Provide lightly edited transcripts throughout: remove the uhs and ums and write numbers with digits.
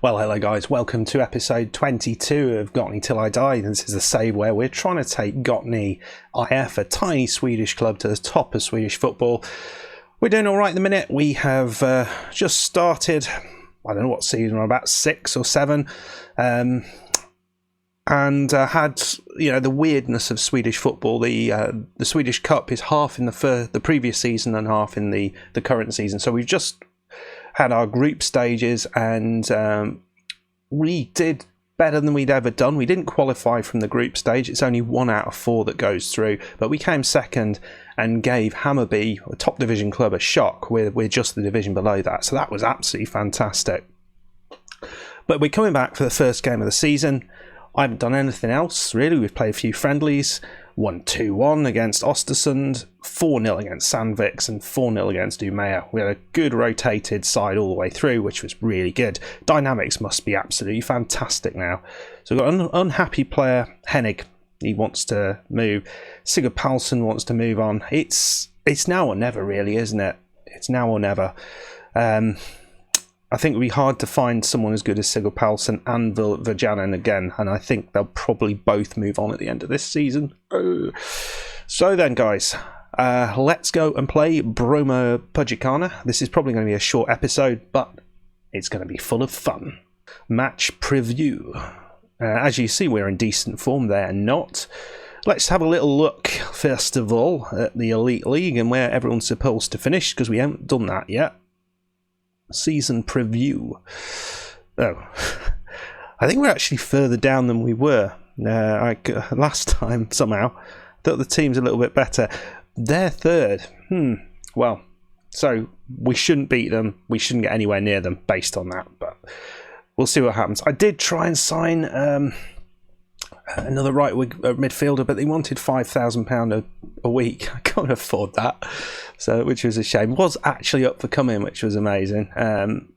Well, hello guys, welcome to episode 22 of Gottne Till I Die. This is a save where we're trying to take Gottne IF, a tiny Swedish club, to the top of Swedish football. We're doing alright at the minute. We have just started, I don't know what season we're about, 6 or 7, and had, the weirdness of Swedish football. The Swedish Cup is half in the previous season and half in the current season. So we've just had our group stages, and we did better than we'd ever done. We didn't qualify from the group stage. It's only 1 out of 4 that goes through, but we came second and gave Hammarby, a top division club, a shock. We're just the division below that, so that was absolutely fantastic. But we're coming back for the first game of the season. I haven't done anything else really. We've played a few friendlies, won 2-1 against Östersund, 4-0 against Sandviks, and 4-0 against Umeå. We had a good rotated side all the way through, which was really good. Dynamics must be absolutely fantastic now. So we've got an unhappy player, Hennig. He wants to move. Sigurd Palsson wants to move on. It's now or never, really, isn't it? It's now or never. I think it would be hard to find someone as good as Sigurd Palsson and Virjanen again, and I think they'll probably both move on at the end of this season. So then, guys, let's go and play Brommapojkarna. This is probably going to be a short episode, but it's going to be full of fun. Match preview. As you see, we're in decent form there, not. Let's have a little look, first of all, at the Elite League and where everyone's supposed to finish, because we haven't done that yet. Season preview. Oh, I think we're actually further down than we were last time. Somehow I thought the team's a little bit better. They're third. Well, so we shouldn't beat them. We shouldn't get anywhere near them based on that, but we'll see what happens. I did try and sign another right midfielder, but they wanted £5,000 a week. I can't afford that, which was a shame. Was actually up for coming, which was amazing.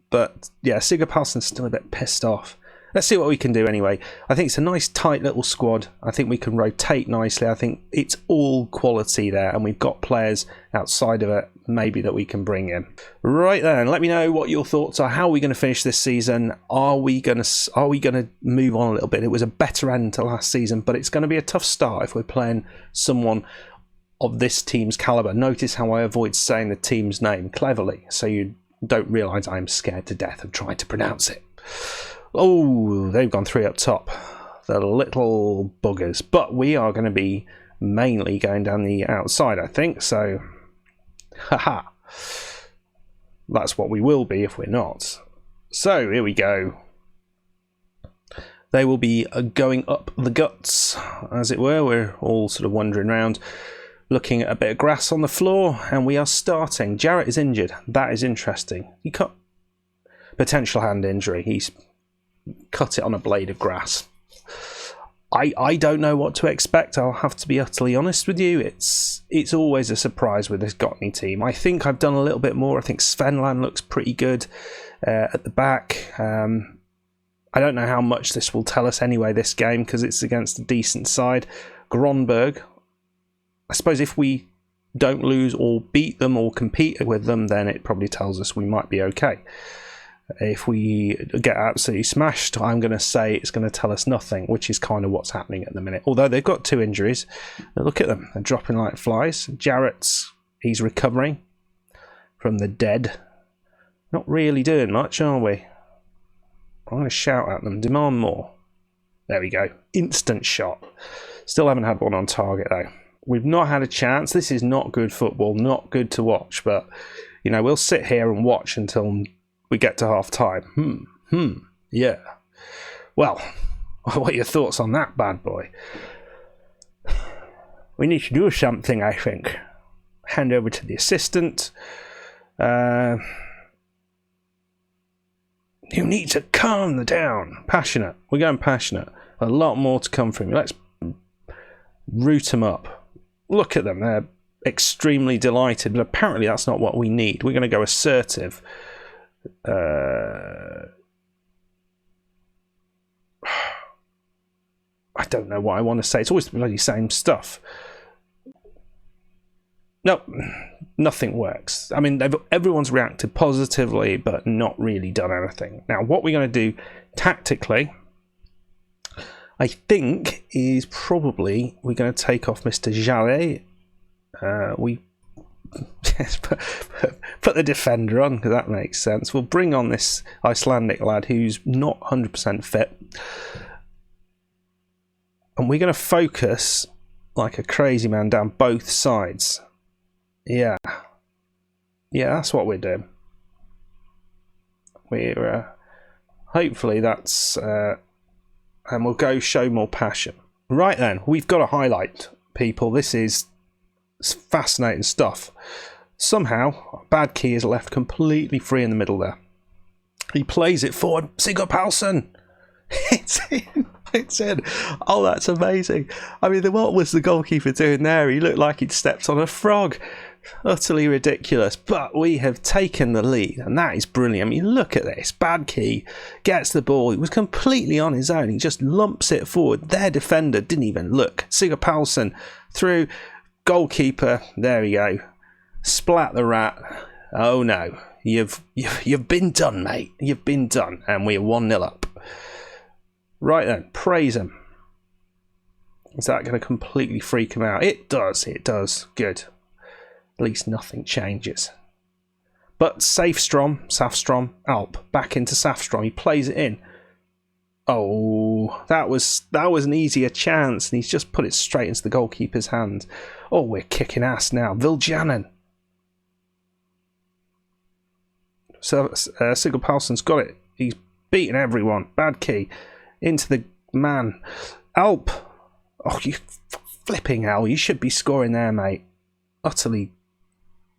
But yeah, Sigurd Palsson's still a bit pissed off. Let's see what we can do anyway. I think it's a nice tight little squad. I think we can rotate nicely. I think it's all quality there, and we've got players outside of it maybe that we can bring in. Right then, let me know what your thoughts are. How are we going to finish this season? Are we going to move on a little bit? It was a better end to last season, but it's going to be a tough start if we're playing someone of this team's caliber. Notice how I avoid saying the team's name cleverly, so you don't realise I'm scared to death of trying to pronounce it. Oh, they've gone 3 up top. The little buggers. But we are going to be mainly going down the outside, I think. So, haha. That's what we will be if we're not. So, here we go. They will be going up the guts, as it were. We're all sort of wandering around, looking at a bit of grass on the floor, and we are starting. Jarrett is injured. That is interesting. He cut potential hand injury. He's cut it on a blade of grass. I don't know what to expect. I'll have to be utterly honest with you. It's always a surprise with this Gottne team. I think I've done a little bit more. I think Svenland looks pretty good at the back. I don't know how much this will tell us anyway, this game, because it's against a decent side. Gronberg, I suppose if we don't lose or beat them or compete with them, then it probably tells us we might be okay. If we get absolutely smashed, I'm going to say it's going to tell us nothing, which is kind of what's happening at the minute. Although they've got 2 injuries. Look at them. They're dropping like flies. Jarrett's, he's recovering from the dead. Not really doing much, are we? I'm going to shout at them. Demand more. There we go. Instant shot. Still haven't had one on target, though. We've not had a chance. This is not good football. Not good to watch. But, we'll sit here and watch until we get to half time. Yeah. Well, what are your thoughts on that bad boy? We need to do something, I think. Hand over to the assistant. You need to calm down. Passionate. We're going passionate. A lot more to come from you. Let's root them up. Look at them. They're extremely delighted, but apparently that's not what we need. We're going to go assertive. I don't know what I want to say. It's always the bloody same stuff. no, nothing works. I mean, everyone's reacted positively, but not really done anything. Now, what we're going to do tactically, I think, is probably we're going to take off Mr. Jarre. We put the defender on, because that makes sense. We'll bring on this Icelandic lad who's not 100% fit. And we're going to focus like a crazy man down both sides. Yeah, that's what we're doing. We're hopefully that's and we'll go show more passion. Right then, we've got a highlight, people. This is fascinating stuff. Somehow, Bad Key is left completely free in the middle there. He plays it forward. Sigurd Palsson. It's in. It's in. Oh, that's amazing. I mean, what was the goalkeeper doing there? He looked like he'd stepped on a frog. Utterly ridiculous. But we have taken the lead, and that is brilliant. I mean, look at this. Bad Key gets the ball. He was completely on his own. He just lumps it forward. Their defender didn't even look. Sigurd Palsson through. Goalkeeper. There we go. Splat the rat. Oh no. You've been done, mate. You've been done. And we're 1-0 up. Right then, praise him. Is that going to completely freak him out? It does. Good. At least nothing changes. But Safstrom, Alp, back into Safstrom. He plays it in. Oh, that was an easier chance, and he's just put it straight into the goalkeeper's hand. Oh, we're kicking ass now. Viljanen. So Sigurd Palsson's got it. He's beaten everyone. Bad Key. Into the man. Alp. Oh, you flipping hell. You should be scoring there, mate. Utterly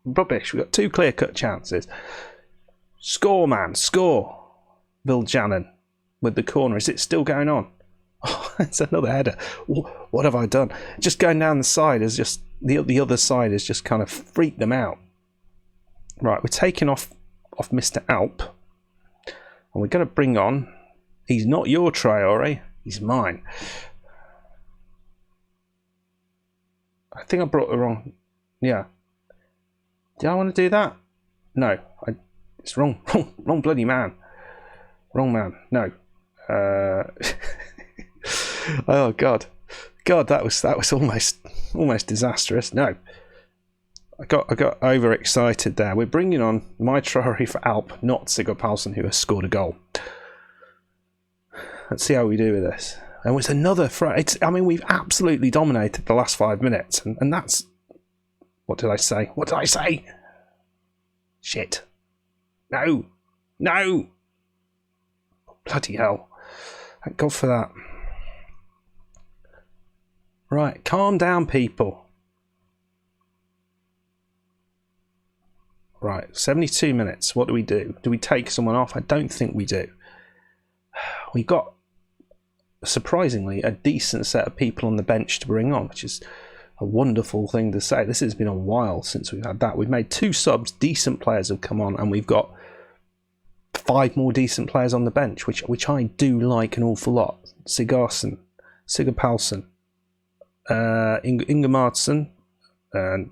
rubbish. We've got 2 clear-cut chances. Score, man. Score. Viljanen with the corner. Is it still going on? Oh, it's another header. What have I done? Just going down the side is just... The other side has just kind of freaked them out. Right, we're taking off Mr. Alp. And we're going to bring on... He's not your Traore, he's mine. I think I brought the wrong... Yeah. Did I want to do that? No. It's wrong. Wrong bloody man. Wrong man. No. Oh, God. God, that was almost disastrous. No. I got overexcited there. We're bringing on my Traore for Alp, not Sigurd Palsson, who has scored a goal. Let's see how we do with this. And it's another I mean, we've absolutely dominated the last 5 minutes, and that's... What did I say? What did I say? Shit. No. Bloody hell. Thank God for that. Right, calm down, people. Right, 72 minutes. What do we do? Do we take someone off? I don't think we do. We got, surprisingly, a decent set of people on the bench to bring on, which is a wonderful thing to say. This has been a while since we've had that. We've made 2 subs, decent players have come on, and we've got 5 more decent players on the bench, which I do like an awful lot. Sigurd Palsson, Inga Martsen, and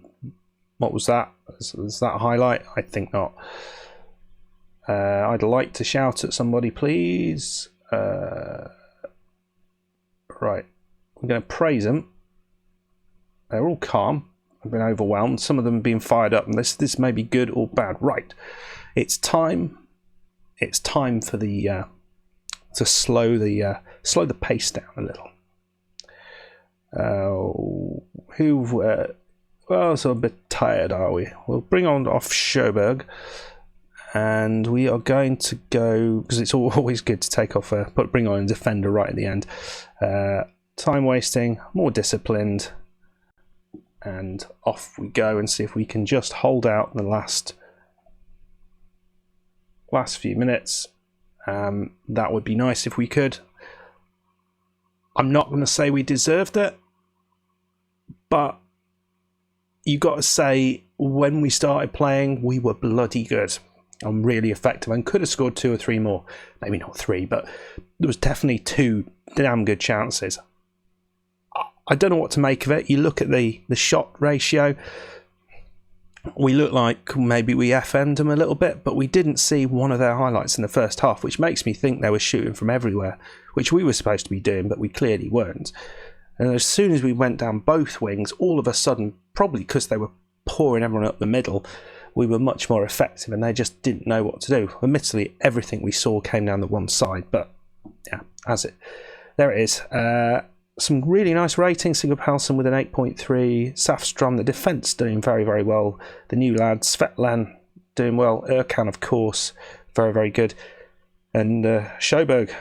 what was that? Was that a highlight? I think not. I'd like to shout at somebody, please. Right, we're going to praise them. They're all calm. I've been overwhelmed. Some of them have been fired up, and this may be good or bad. Right, it's time. It's time for the to slow the pace down a little. So a bit tired, are we? We'll bring off Sjöberg, and we are going to go, because it's always good to take off bring on a defender right at the end. Time wasting, more disciplined, and off we go and see if we can just hold out the last few minutes. That would be nice if we could. I'm not going to say we deserved it, but you got to say, when we started playing, we were bloody good and really effective, and could have scored 2 or 3 more. Maybe not 3, but there was definitely 2 damn good chances. I don't know what to make of it. You look at the shot ratio. we looked like maybe we FM'd them a little bit, but we didn't see one of their highlights in the first half, which makes me think they were shooting from everywhere, which we were supposed to be doing, but we clearly weren't. And as soon as we went down both wings, all of a sudden, probably because they were pouring everyone up the middle, we were much more effective, and they just didn't know what to do. Admittedly, everything we saw came down the one side, but yeah, there it is. Some really nice ratings. Sigurpalsson with an 8.3. Safström, the defence, doing very, very well. The new lad, Svetlan, doing well. Erkan, of course, very, very good. And Sjöberg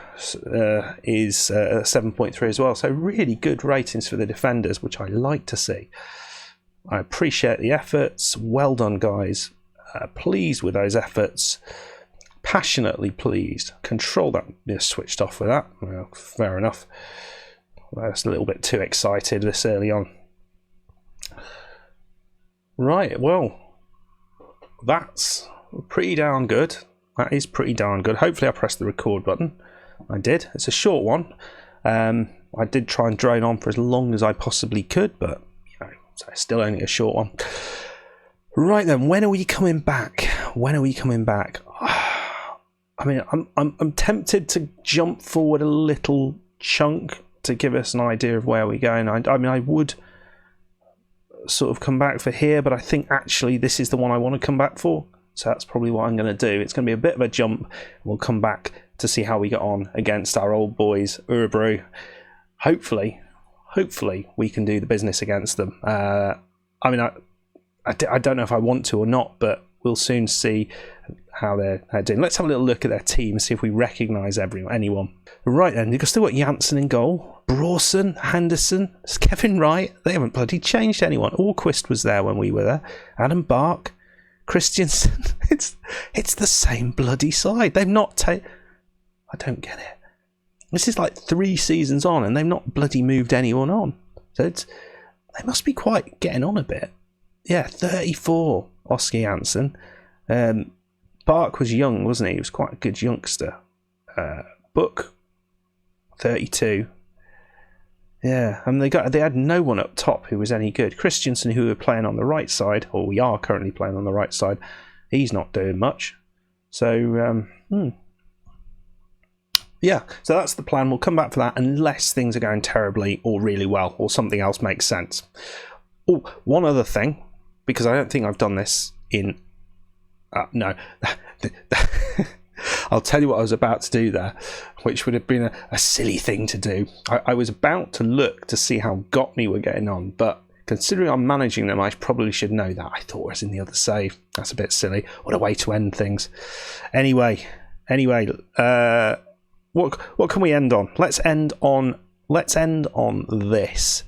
is 7.3 as well. So really good ratings for the defenders, which I like to see. I appreciate the efforts. Well done, guys. Pleased with those efforts. Passionately pleased. Control that. Yeah, switched off with that. Well, fair enough. I was a little bit too excited this early on. Right, well, that's pretty darn good. That is pretty darn good. Hopefully I pressed the record button. I did. It's a short one. I did try and drone on for as long as I possibly could, but you know, so it's still only a short one. Right then, when are we coming back? When are we coming back? I mean, I'm tempted to jump forward a little chunk to give us an idea of where we're going. I mean, I would sort of come back for here, but I think actually this is the one I want to come back for. So that's probably what I'm going to do. It's going to be a bit of a jump. We'll come back to see how we get on against our old boys, Örebro. Hopefully we can do the business against them. I mean, I don't know if I want to or not, but we'll soon see how they're doing. Let's have a little look at their team, see if we recognise anyone. Right then, you've still got Janssen in goal. Brawson, Henderson, Kevin Wright. They haven't bloody changed anyone. Allquist was there when we were there. Adam Bark, Christiansen. It's the same bloody side. They've not I don't get it. This is like 3 seasons on, and they've not bloody moved anyone on. So they must be quite getting on a bit. Yeah, 34, Oscar Janssen. Bark was young, wasn't he? He was quite a good youngster. Book, 32. Yeah, and they had no one up top who was any good. Christiansen, who were playing on the right side, or we are currently playing on the right side, he's not doing much. So, yeah, so that's the plan. We'll come back for that unless things are going terribly or really well, or something else makes sense. Oh, one other thing, because I don't think I've done this in... no. I'll tell you what I was about to do there, which would have been a silly thing to do. I was about to look to see how Gottne were getting on, but considering I'm managing them, I probably should know that. I thought I was in the other save. That's a bit silly. What a way to end things. Anyway, what can we end on? Let's end on this.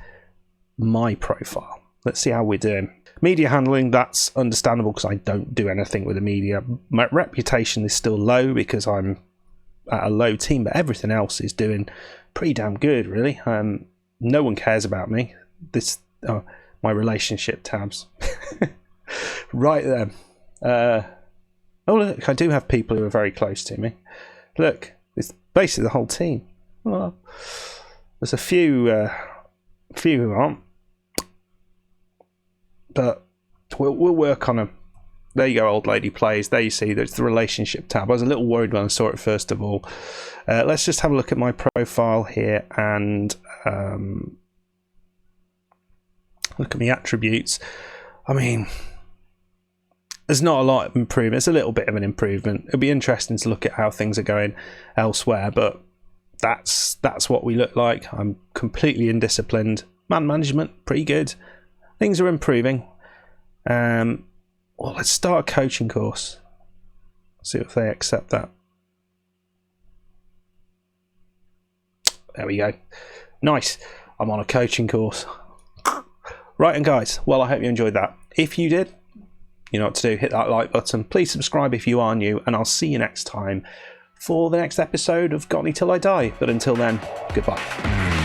My profile. Let's see how we're doing. Media handling, that's understandable because I don't do anything with the media. My reputation is still low because I'm at a low team, but everything else is doing pretty damn good, really. No one cares about me. My relationship tabs. Right then. Oh, look, I do have people who are very close to me. Look, it's basically the whole team. Well, there's a few who aren't. But we'll work on them. There you go, old lady plays. There you see, there's the relationship tab. I was a little worried when I saw it first of all. Let's just have a look at my profile here and look at my attributes. I mean, there's not a lot of improvement. It's a little bit of an improvement. It'll be interesting to look at how things are going elsewhere, but that's what we look like. I'm completely indisciplined. Man management, pretty good. Things are improving. Well, let's start a coaching course. See if they accept that. There we go. Nice. I'm on a coaching course. Right, and guys, well, I hope you enjoyed that. If you did, you know what to do. Hit that like button. Please subscribe if you are new, and I'll see you next time for the next episode of Gottne Till I Die. But until then, goodbye.